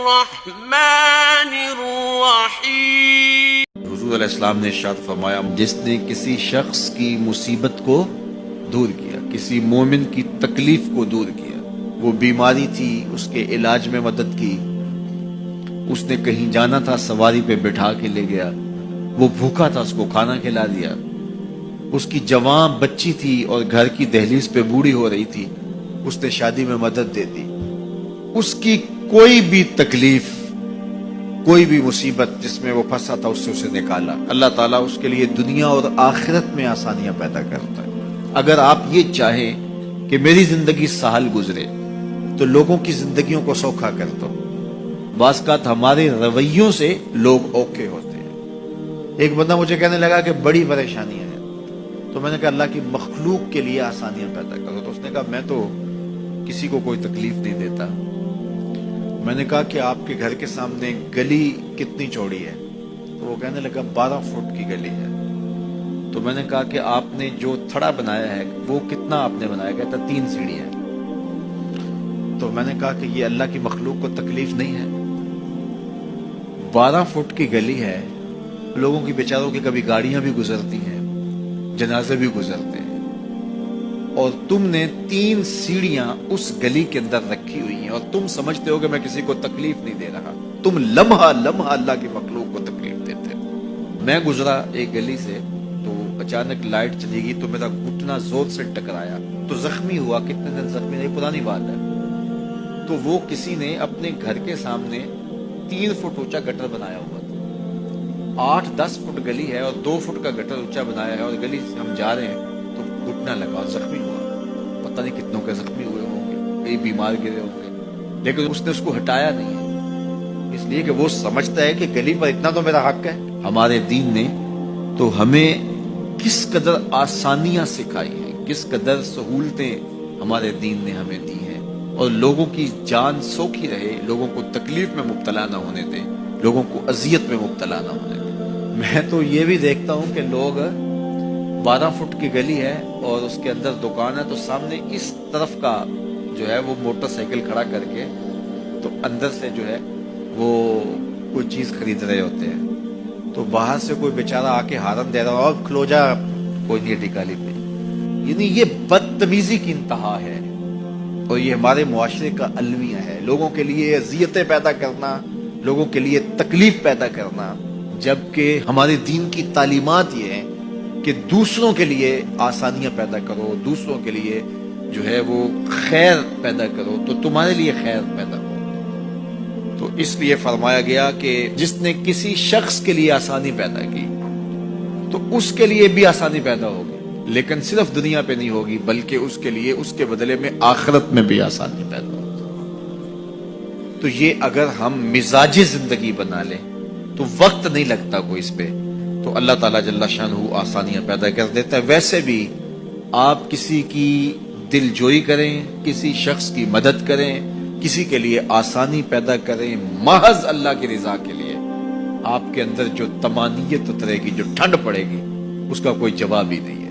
الرحمن الرحیم۔ حضور علیہ السلام نے ارشاد فرمایا، جس نے کسی شخص کی مصیبت کو دور کیا، کسی مومن کی تکلیف کو دور کیا، وہ بیماری تھی اس کے علاج میں مدد کی، اس نے کہیں جانا تھا سواری پہ بٹھا کے لے گیا، وہ بھوکا تھا اس کو کھانا کھلا دیا، اس کی جوان بچی تھی اور گھر کی دہلیز پہ بوڑھی ہو رہی تھی، اس نے شادی میں مدد دے دی، اس کی کوئی بھی تکلیف، کوئی بھی مصیبت جس میں وہ پھنسا تھا اس سے اسے نکالا۔ اللہ تعالیٰ اس کے لیے دنیا اور آخرت میں آسانیاں پیدا کرتا ہے۔ اگر آپ یہ چاہیں کہ میری زندگی سہل گزرے تو لوگوں کی زندگیوں کو سوکھا کر دو۔ بعض اوقات ہمارے رویوں سے لوگ اوکے ہوتے ہیں۔ ایک بندہ مجھے کہنے لگا کہ بڑی پریشانیاں ہیں، تو میں نے کہا اللہ کی مخلوق کے لیے آسانیاں پیدا کرو۔ تو اس نے کہا میں تو کسی کو کوئی تکلیف نہیں دیتا۔ میں نے کہا کہ آپ کے گھر کے سامنے گلی کتنی چوڑی ہے؟ تو وہ کہنے لگا 12 فٹ کی گلی ہے۔ تو میں نے کہا کہ آپ نے جو تھڑا بنایا ہے وہ کتنا آپ نے بنایا؟ کہتا 3 سیڑھیاں۔ تو میں نے کہا کہ یہ اللہ کی مخلوق کو تکلیف نہیں ہے؟ 12 فٹ کی گلی ہے، لوگوں کی بیچاروں کی کبھی گاڑیاں بھی گزرتی ہیں، جنازے بھی گزرتے ہیں، اور تم نے 3 سیڑھیاں اس گلی کے اندر رکھی ہوئی ہیں اور تم سمجھتے ہو کہ میں کسی کو تکلیف نہیں دے رہا۔ تم لمحہ لمحہ اللہ کی مخلوق کو تکلیف دیتے ہو۔ میں گزرا ایک گلی سے تو اچانک لائٹ چلی گئی تو میرا گھٹنا زور سے ٹکرایا تو زخمی ہوا۔ کتنے دن زخمی نہیں، پرانی بات ہے۔ تو وہ کسی نے اپنے گھر کے سامنے 3 فٹ اونچا گٹر بنایا ہوا تھا۔ 8-10 فٹ گلی ہے اور 2 فٹ کا گٹر اونچا بنایا ہے، اور گلی سے ہم جا رہے ہیں تو گھٹنا لگا اور زخمی ہوا۔ پتہ نہیں کتنوں کے زخمی ہوئے ہوں گے، کئی بیمار گرے ہوں گے، لیکن اس نے اس کو ہٹایا نہیں ہے، اس لیے کہ وہ سمجھتا ہے کہ گلی پر اتنا تو میرا حق ہے۔ ہمارے دین نے تو ہمیں کس قدر آسانیاں سکھائی ہیں، کس قدر سہولتیں ہمارے دین نے ہمیں دی ہیں، اور لوگوں کی جان سوکھی رہے، لوگوں کو تکلیف میں مبتلا نہ ہونے دیں، لوگوں کو اذیت میں مبتلا نہ ہونے دیں۔ میں تو یہ بھی دیکھتا ہوں کہ لوگ 12 فٹ کی گلی ہے اور اس کے اندر دکان ہے، تو سامنے اس طرف کا جو ہے وہ موٹر سائیکل کھڑا کر کے تو اندر سے جو ہے وہ کوئی چیز خرید رہے ہوتے ہیں، تو باہر سے کوئی بیچارہ آ کے ہارن دے رہا ہو، اور کھلو جا، کوئی نہیں ٹکالی پہ۔ یعنی یہ بدتمیزی کی انتہا ہے، اور یہ ہمارے معاشرے کا المیہ ہے، لوگوں کے لیے اذیتیں پیدا کرنا، لوگوں کے لیے تکلیف پیدا کرنا، جبکہ ہمارے دین کی تعلیمات یہ ہیں کہ دوسروں کے لیے آسانیاں پیدا کرو، دوسروں کے لیے جو ہے وہ خیر پیدا کرو تو تمہارے لیے خیر پیدا ہو۔ تو اس لیے فرمایا گیا کہ جس نے کسی شخص کے لیے آسانی پیدا کی تو اس کے لیے بھی آسانی پیدا ہوگی، لیکن صرف دنیا پہ نہیں ہوگی بلکہ اس کے لیے اس کے بدلے میں آخرت میں بھی آسانی پیدا ہوگی۔ تو یہ اگر ہم مزاج زندگی بنا لیں تو وقت نہیں لگتا کوئی اس پہ، تو اللہ تعالیٰ جل شانہ آسانیاں پیدا کر دیتا ہے۔ ویسے بھی آپ کسی کی دل جوئی کریں، کسی شخص کی مدد کریں، کسی کے لیے آسانی پیدا کریں محض اللہ کی رضا کے لیے، آپ کے اندر جو طمانینت اترے گی، جو ٹھنڈ پڑے گی، اس کا کوئی جواب ہی نہیں ہے۔